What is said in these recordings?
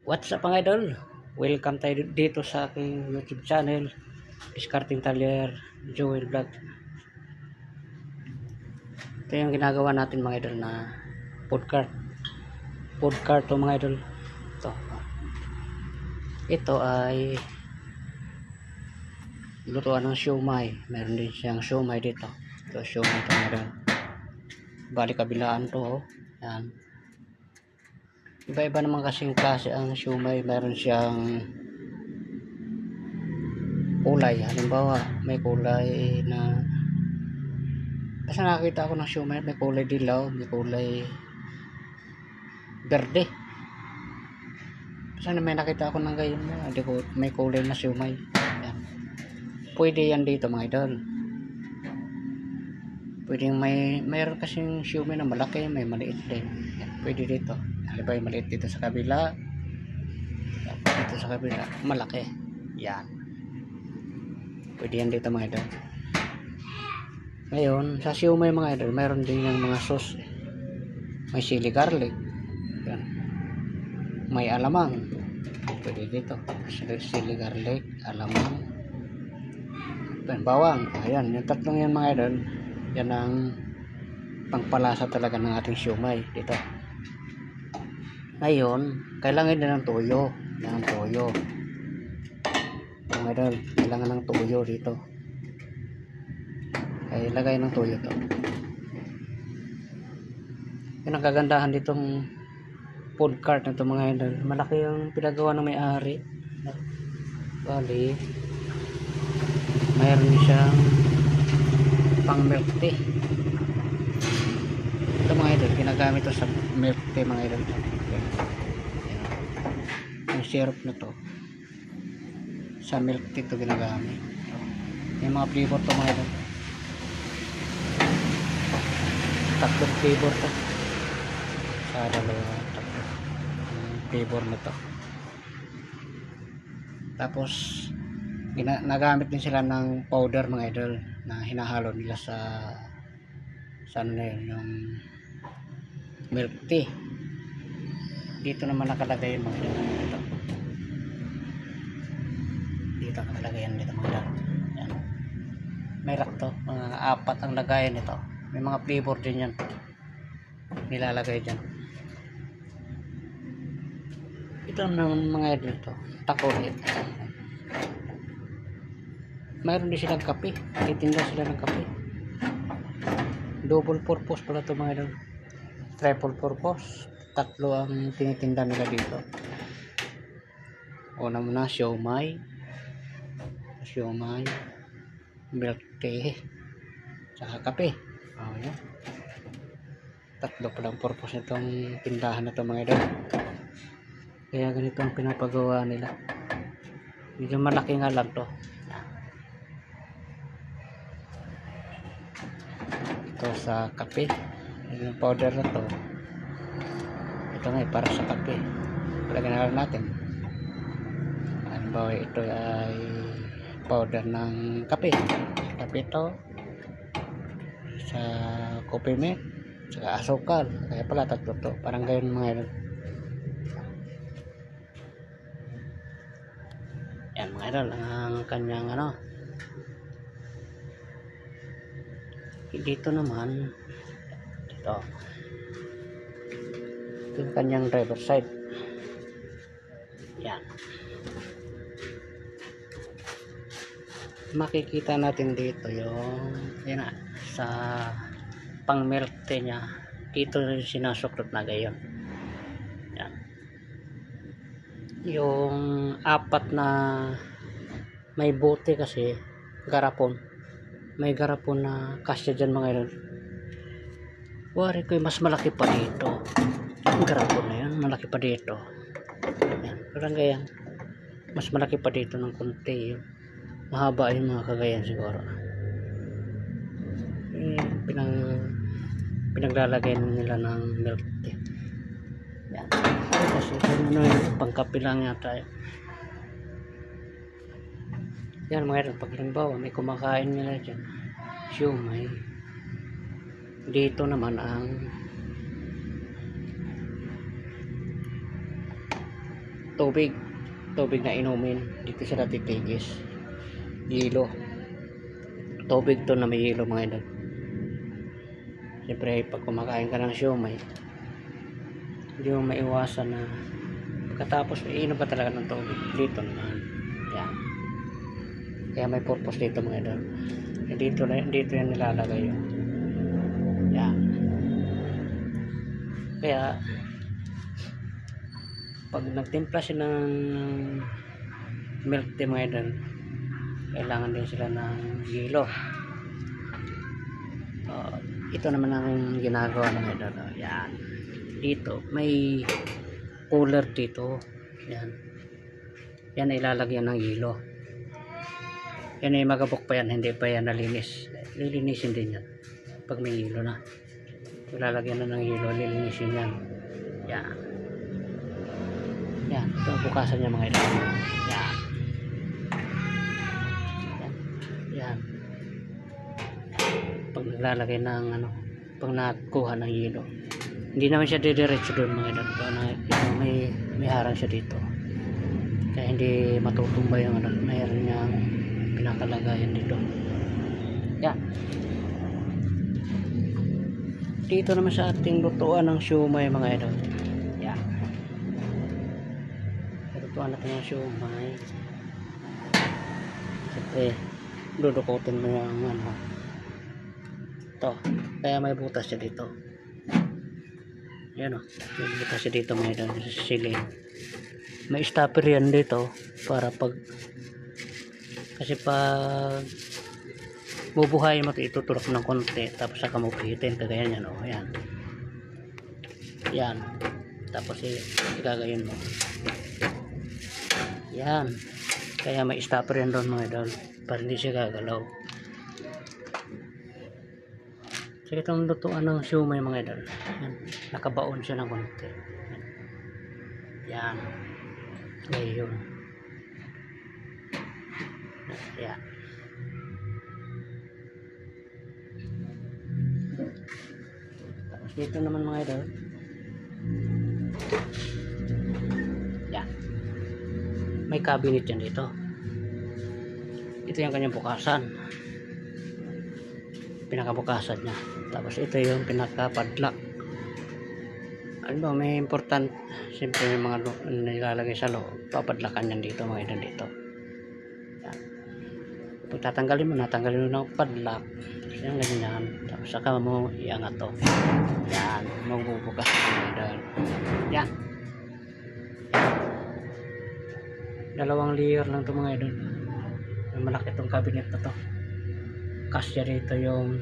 What's up mga idol? Welcome tayo dito sa aking YouTube channel, Discarding Talyer Joel Vlog. Ito yung ginagawa natin mga idol na food cart to mga idol. Ito ay lutuan ng siomay. Meron din siyang siomay dito. Ito siomay to mga idol. Bali kabilaan to, oh. Yan. Iba-iba naman kasing klase ang siomay. Meron siyang kulay. Halimbawa, may kulay na kasi nakakita ako ng siomay, may kulay dilaw, may kulay berde. Kasi may nakita ako ng gayon na may kulay na siomay. Yan. Pwede yan dito mga idol. Pwedeng mayroon kasing siomay na malaki, may maliit din. Yan. Pwede dito. Halimbawa maliit dito sa kabila. Dito sa kabila, malaki. Yan. Pwede yan dito mga idol. Ngayon, sa siomay mga idol, mayroon din yung mga sauce. May sili garlic. Yan. May alamang. Pwede dito. Sili garlic, alamang. Bawang. Ayan, yung tatlong yan mga idol. Yan ang pangpalasa talaga ng ating siomay dito. Ngayon, kailangan din ng toyo. Kailangan toyo. Mga idol, kailangan ng toyo dito. Ay lagay ng toyo to. Yan ang kagandahan ditong food cart na ito mga idol. Malaki yung pinagawa ng may-ari. Bali, mayroon siyang pang milk tea. Ito mga idol, ginagamit ito sa milk tea mga idol. Yung syrup na to sa milk tea ito ginagamit. Yung mga flavor to mga idol. Tatlong flavor to. Sa dalawa, tatlong flavor na to. Tapos nagamit din sila ng powder mga idol na hinahalo nila sa ano na yun, yung milk tea. Dito naman nakalagay yung mga idol. Dito nakalagay yan dito mga idol. Yan. May rack to, mga 4 ang lagayan nito. May mga flavor din yan nilalagay dyan. Ito naman mga idol to, takolit. Mayroon din silang kape, titinda sila ng kape. Double purpose pala ito mga idol, triple purpose. Tatlo ang tinitinda nila dito. Una muna siomay, milk tea, saka kape. Yan. Tatlo palang purpose nitong tindahan na ito mga idol. Kaya ganito ang pinapagawa nila. Medyo malaki nga lang to. Ito sa kape, yung powder na to, ito nga para sa kape. Lagyan na lang natin. Halimbawa ito ay powder ng kape. Kape ito sa coffee milk, saka asukal. Kaya pala tatlo to, parang gayon mga idol. Yan mga idol ang kanyang ano. Dito naman, ito yung kanyang driver side. Yan, makikita natin dito yung yan na, sa pang milk tea nya. Dito rin sinasuklot na gayon. Yan, yung 4 na may bote kasi garapon. May garapon na kasya dyan mga idol. Wari ko mas malaki pa dito. Yung garapon na yan, malaki pa dito. Yan, parang ganyan. Mas malaki pa dito ng konti. Mahaba yung mga kagayan siguro. Pinaglalagay nila ng milk tea. Yan. Kasi ano yun, pangkapi lang yata yun. Yan mga idol, pag halimbawa may kumakain nila dyan siomay, dito naman ang tubig na inumin. Dito sila titigis. Yelo. Tubig to na may yelo mga idol. Siyempre pag kumakain ka ng siomai, hindi mo maiwasan na pagkatapos iinom ka talaga ng tubig. Dito naman. Yan. Kaya may purpose dito mga idol. Dito yan nilalagay yun. Yan. Kaya pag nagtimpla siya ng milk tea mga idol, kailangan din sila ng yelo. Ito naman ang ginagawa ng idol. Yan. Dito may cooler dito. Yan. Yan ay ilalagyan ng yelo. Yan ay magabok pa yan, hindi pa yan nalinis. Lilinisin din yan pag may yelo na. Ilalagyan na ng yelo, lilinisin yan. Yan. Yan. Ito ang bukasan niya mga idol. Yan. Yan. Yan. Pag naglalagay ng pag nakuha ng yelo, hindi naman siya didiretso doon mga idol. May harang siya dito, kaya hindi matutumba yung mayroon niyang pinakalagayan dito. Yan. Dito naman sa ating lutuan ng siomai mga idol. Yan. Lutuan natin ng siomai. Siyempre dudukutin mo yung ito, kaya may butas siya dito. Yan o, may butas siya dito mga idol, sa siling. May stopper yan dito para kasi pag bubuhayin mo ito, itutulak ng konti tapos saka mo pihitin, kagaya yan o. Yan. Yan. Tapos igagayin mo. Yan. Kaya may stopper yan doon mga idol para hindi siya gagalaw. So itong lutuan ng siomai mga idol. Yan. Nakabaon siya ng konti. Yan. Ngayon. Yan. Tapos dito naman mga idol. Yan. May cabinet yan dito. Ito yung kanyang bukasan. Pinakabukasan niya. Tapos ito yung pinakapadlock. Ano ba, may important, siyempre may mga nilalagay sa loob, papadlakan yan dito mga idol dito. Yan. Pag tatanggalin mo, natanggalin mo ng padlock, yan ganyan, tapos saka mo iangat to. Yan, magbubukas mga idol. Yan. Dalawang layer lang to mga idol. Malaki tong cabinet na to. Kasya dito yung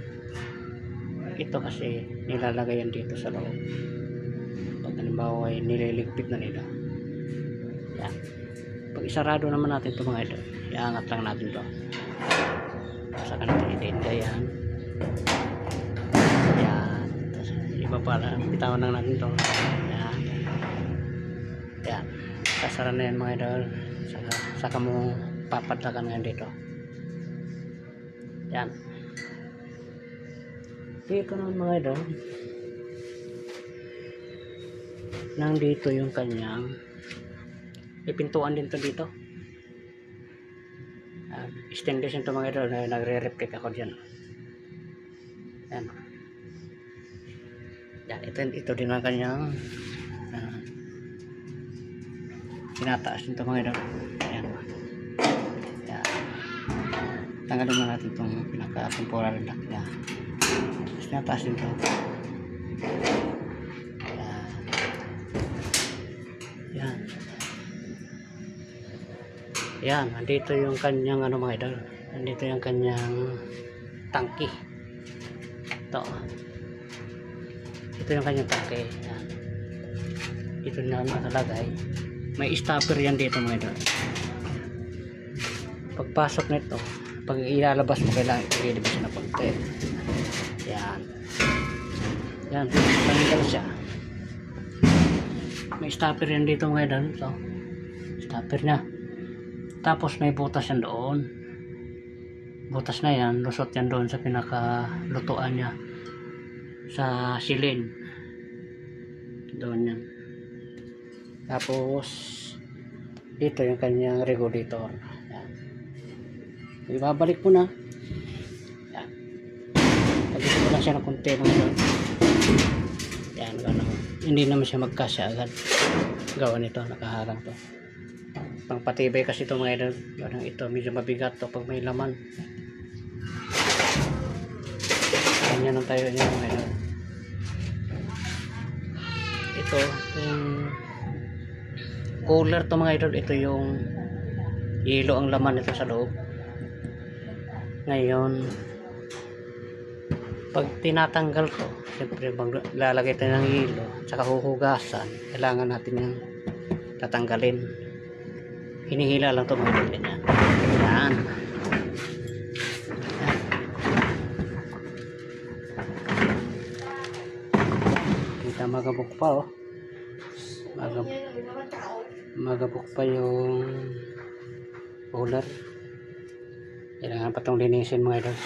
ito kasi nilalagay yan dito sa loob. Pag halimbawa ay nililigpit na nila. Yan. Pag isarado naman natin ito mga idol, iangat lang natin ito. Saka natin itinda yan. Yan. Tapos iba pala, bitawan lang natin ito. Yan. Yan. Sasara na yan mga idol. Saka mo papadlakan ngayon dito. Yan. Dito naman mga idol, nandito yung kanyang ipintuan din to dito. Stainless ito mga idol, na nagre-replica ako dyan. Yan. Yan, ito din ang kanyang tinataas nito mga idol. Yan. Yan. Tanggalin na natin itong pinaka-temporary lock niya. Tinataas nito. Yan. Yan. Yan, andito yung kanyang mga idol. Andito yung kanyang tangki. Ito. Ito yung kanyang tangki. Yan. Ito na nakalagay. May stopper yan dito mga idol. Pagpasok nito, pag ilalabas mo, kailangan ililabas na konti. Yan. Yan. Tanggal siya. May stopper yan dito mga idol. So, stopper niya. Tapos may butas yan doon. Butas na yan, lusot yan doon sa pinakalutuan niya. Sa silin. Doon yan. Tapos Dito yung kanyang regulator. Yan. Ibabalik mo na. Yan. Pagkita ko lang siya ng konti mga idol. Yan, gano'n. Hindi naman siya magkasya agad. Gawa nito, nakaharang to. Pangpatibay kasi ito mga idol. Gano'n ito, medyo mabigat to pag may laman. Ganyan ang tayo niya mga idol. Ito, yung cooler to mga idol. Ito yung yelo ang laman nito sa loob. Ngayon, pag tinatanggal to, siyempre lalagay tayo ng yelo tsaka huhugasan, kailangan natin yung tatanggalin. Hinihila lang to mga idol. Ganyan. Yan. Kita magabok pa oh. Magabok pa yung cooler. Kailangan pa itong linisin mga idol.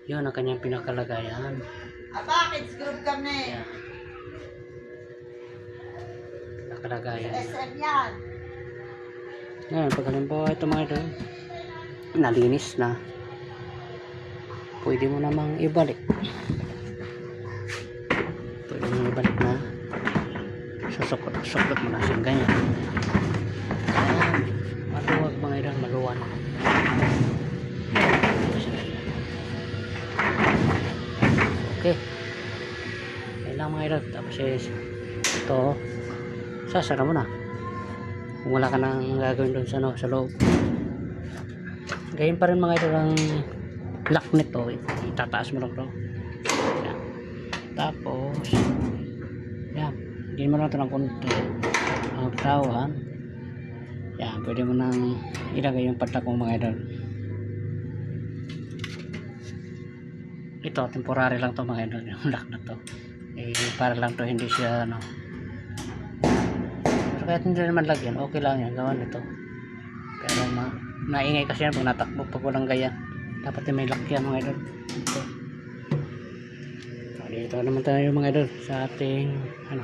Yun ang kanyang pinakalagayan. Bakit group kami? Yan. Pinakalagayan. SM yan. Ngayon, pag halimbawa ito mga idol, nalinis na, pwede mo namang ibalik. Pwede mo ibalik na. Susukot mo na siyang ganyan. Ayan. Maluwag mga idol, maluwan. Okay. Ayan lang mga idol. Tapos ito, sasara mo na. Kung wala ka nang gagawin doon sa loob. Gayun pa rin mga idol ang lock nito. Itataas mo lang ito. Ayan. Tapos, yan. Hindi mo lang ito ng konti. Ang bitawan. Yan. Pwede mo nang ilagay yung patak mo mga idol. Ito, temporary lang to mga idol. Yung lock na to. Para lang to hindi siya ano. Pero kahit hindi naman lagyan, okay lang yan. Gawan nito. Pero maingay kasi yan pag natakbo. Pag walang gaya. Dapat may lock yan mga idol. Ito. Dito naman tayo mga idol sa ating ano.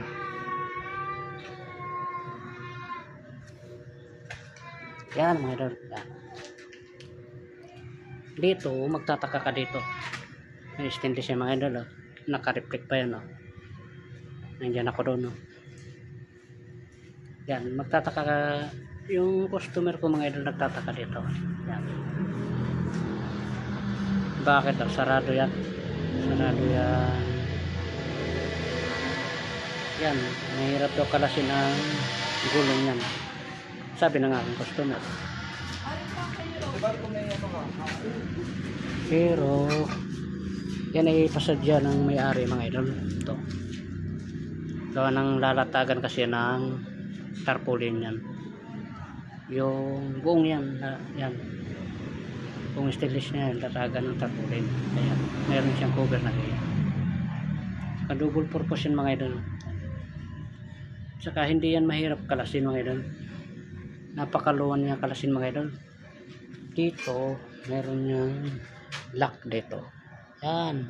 Yan mga idol. Yan. Dito, magtataka ka dito. May stainless yung mga idol. Oh. Naka-reflect pa yan. Oh. Nandiyan ako doon. Oh. Yan. Magtataka ka. Yung customer ko mga idol nagtataka dito. Yan. Bakit? Oh? Sarado yan. Sarado yan. Yan. Mahirap daw kalasin ang gulong yan. Sabi na nga ang customer. Pero yan ay pasadya ng may-ari mga idol. Ito. Gawa ng lalatagan kasi ng tarpaulin yan. Yung buong yan. Yan. Buong stainless na yan. Latagan ng tarpaulin. Kaya meron siyang cover na kaya. Double purpose yan mga idol. Saka hindi yan mahirap kalasin mga idol. Napakaluwan niya kalasin mga idol. Dito meron niyang lock dito. Yan.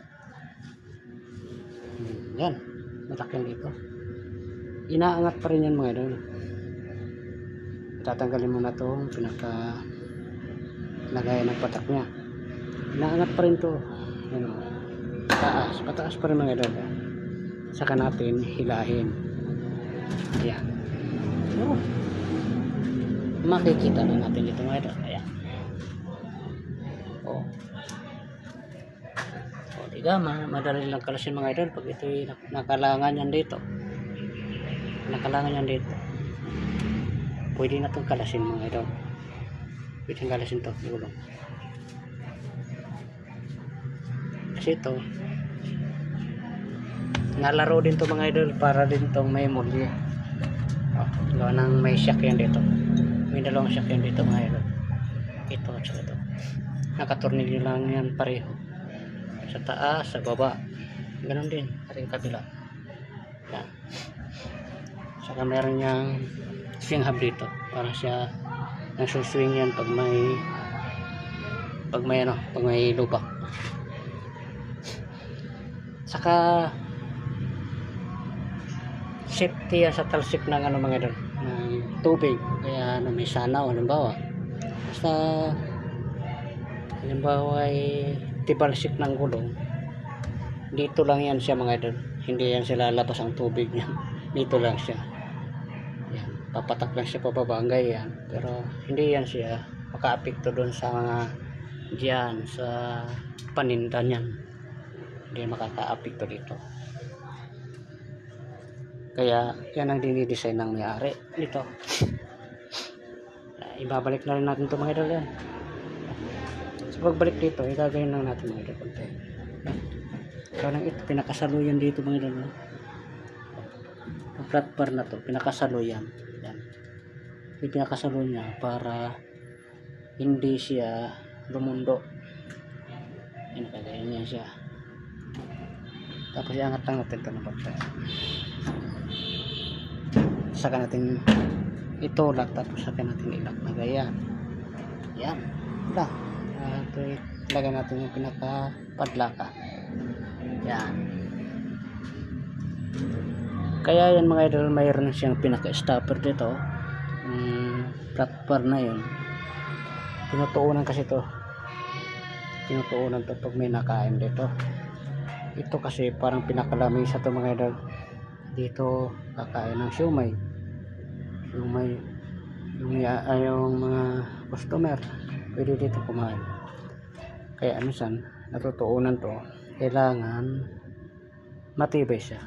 Yan. Malaki dito. Inaangat pa rin yan mga idol. Tatanggalin mo na itong pinaka lagayan ng patak niya. Inaangat pa rin ito. Yan. Pataas pa rin mga idol. Saka natin hilahin. Ayan. So, makikita na natin dito mga idol. Ayan. Oh. O, diga, madali lang kalasin mga idol pag ito'y nakalangan yan dito. Nakalangan yan dito. Pwede na itong kalasin mga idol. Pwede nang kalasin ito. Gulong. Kasi ito, nalaro din to mga idol para din tong may mulye. Gawa ng may shock yan dito. May dalawang shock yan dito mga idol. Ito at saka ito. Nakatornilyo lang yan pareho. Sa taas, sa baba. Ganon din. Ating kabila. Yan. Saka meron niyang swing hub dito. Para siya nagsuswing yan pag may lubak. safety yan sa talsik ng ano mga idol, ng tubig. Kaya ano, may sanaw halimbawa. Basta halimbawa ay tibalsik ng gulong, dito lang yan siya mga idol, hindi yan sila labas ang tubig niya. Dito lang siya yan, papatak lang siya pababa ang ganyan, pero hindi yan siya makaapekto doon sa mga diyan sa paninda niyan, hindi makakaapekto dito. Kaya yan ang dinidesign ng may-ari dito. Ibabalik na rin natin ito mga idol yan. So pagbalik dito, igagawin lang natin mga idol konti. So nang ito, pinakasaluyan dito mga idol. Ang flat bar na to, pinakasaluyan. Yan. Yung pinakasaluyan niya para hindi siya lumundo. Yan, kagaya niya siya. Tapos iangat lang natin ito ng pagka. Saka natin itulak, tapos saka natin ilak na gaya. Yan. Wala. Ito ilagay natin yung pinaka-padlaka. Yan. Kaya yan mga idol, mayroon siyang pinaka-stopper dito. Flat bar na yun. Tinutuunan kasi to. Tinutuunan to pag may nakain dito. Ito kasi parang pinakalamisa to mga idol. Dito kakain ng siumay. Siumay yung mga customer pwede dito kumain. Kaya minsan natutuunan to, kailangan matibay siya.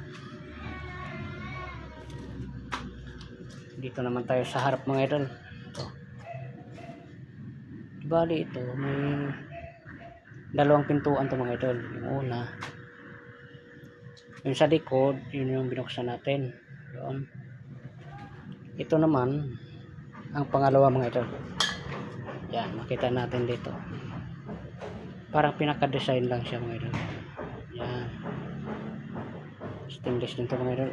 Dito naman tayo sa harap mga idol. Ito. Bali ito may dalawang pintuan to mga idol. Yung una, yung sa likod, yun yung binuksan natin. Yun. Ito naman ang pangalawa mga idol. Yan, makita natin dito. Parang pinaka-design lang siya mga idol. Yan. Stainless din to mga idol.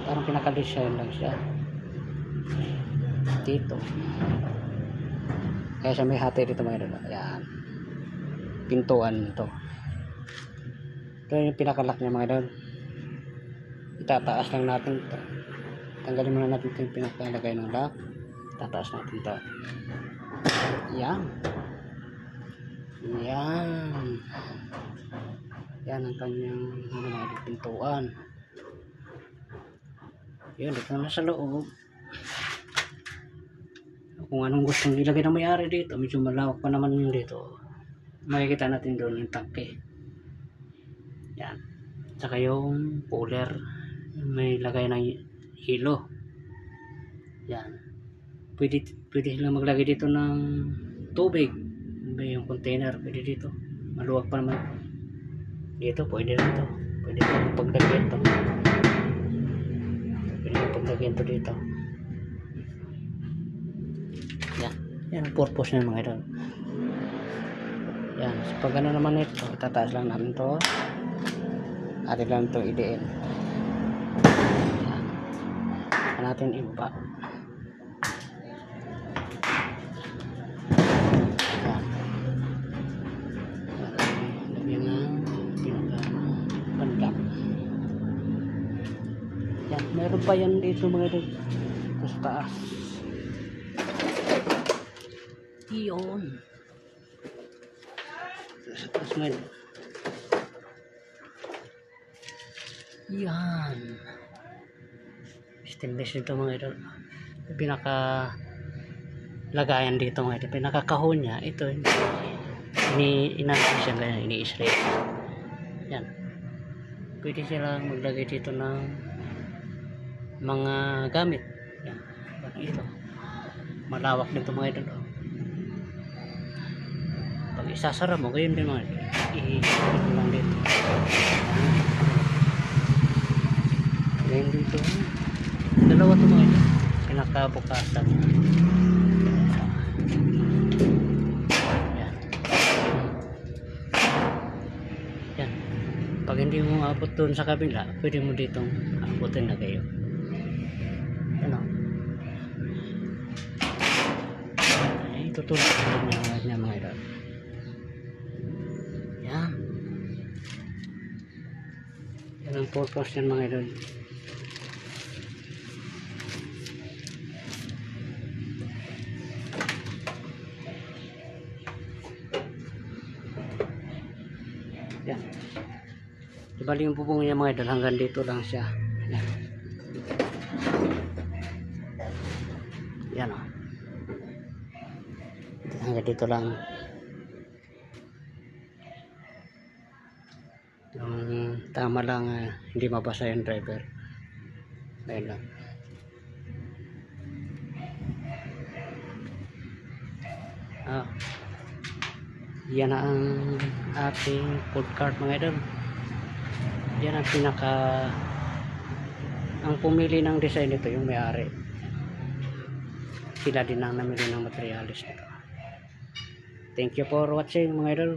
Parang pinaka-design lang siya. Dito. Kaya siya may hati dito mga idol. Yan. Pintuan ito. Ito yung pinaka-lock niya mga idol. Itataas lang natin ito. Tanggalin muna natin ito yung pinakalagay ng lock. Tataas natin ito. Yan. Yan. Yan ang kanyang mga pintuan. Yun, dito na sa loob. Kung anong gustong ilagay ng may-ari dito, medyo malawak pa naman yun dito. Makikita natin doon yung tangke. Yan. Saka yung cooler, may lagay ng hilo. Yan. Pwede silang maglagay dito ng tubig. Yung container, pwede dito. Maluwag pa naman. Dito, pwede rin ito. Pwede rin paglagyan ito. Pwede rin paglagyan ito dito. Yan. Yan ang purpose niya mga idol. Yan. So, pag ano naman ito, itataas lang namin ito. Atin lang ito i-DN. Yan. Saka natin ibaba. Yan, meron pa yan dito mga idol. Ito sa taas. Iyon. Ito sa taas mga idol. Yan. Stainless dito mga idol. Pinaka lagayan dito mga idol. Pinaka kahon niya. Ito. Ini-inansin siya ganyan. Ini-straight. Yan. Pwede silang maglagay dito ng mga gamit. Yan. Ito. Malawak nito mga idol. Pag isasara mo, gayon din mga idol. I-ikot lang dito. Gayon dito. Dalawa ito mga idol. Pinakabukasan. Yan. Yan. Pag hindi mo abot doon sa kabila, pwede mo ditong abutin na kayo. Ano? Ay, tutulog niya mga idol. Yan. Yan ang purpose yan mga idol. Bali yung bubong niya mga idol, hanggang dito lang siya. Yan. Yan o. Hanggang dito lang. Yung tama lang, hindi mabasa yung driver. Ayun lang. Yan na ang ating food cart mga idol. Yan ang ang pumili ng design nito yung may-ari. Sila din ang namili ng materialis nito. Thank you for watching mga idol.